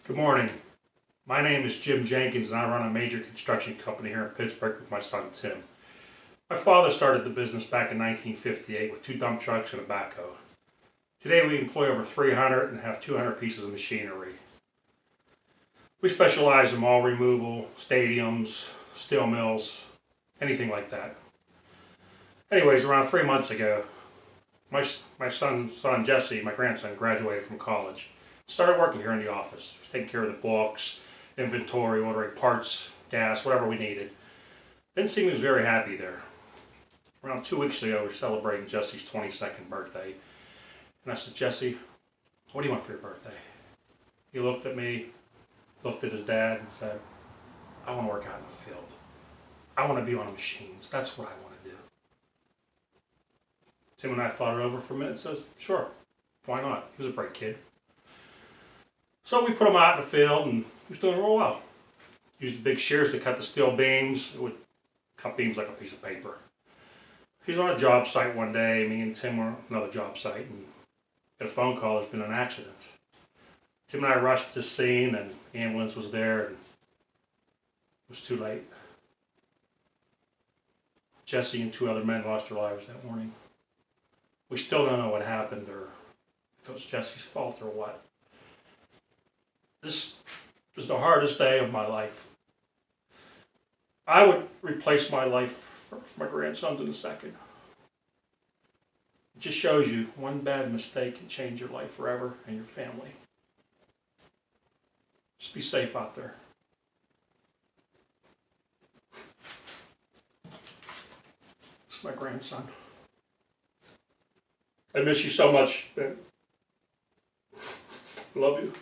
Good morning. My name is Jim Jenkins and I run a major construction company here in Pittsburgh with my son Tim. My father started the business back in 1958 with 2 dump trucks and a backhoe. Today we employ over 300 and have 200 pieces of machinery. We specialize in mall removal, stadiums, steel mills, anything like that. Anyways, around 3 months ago, my son Jesse, my grandson, graduated from college. Started working here in the office, taking care of the books, inventory, ordering parts, gas, whatever we needed. Didn't seem he was very happy there. Around 2 weeks ago, we were celebrating Jesse's 22nd birthday. And I said, Jesse, what do you want for your birthday? He looked at me, looked at his dad and said, I want to work out in the field. I want to be on the machines. That's what I want to do. Tim and I thought it over for a minute and says, sure, why not? He was a bright kid. So we put him out in the field and he was doing real well. Used the big shears to cut the steel beams. It would cut beams like a piece of paper. He's on a job site one day. Me and Tim were on another job site and get a phone call. There's been an accident. Tim and I rushed to the scene and the ambulance was there and it was too late. Jesse and 2 other men lost their lives that morning. We still don't know what happened or if it was Jesse's fault or what. This is the hardest day of my life. I would replace my life for my grandson's in a second. It just shows you one bad mistake can change your life forever and your family. Just be safe out there. This is my grandson. I miss you so much, Ben. Love you.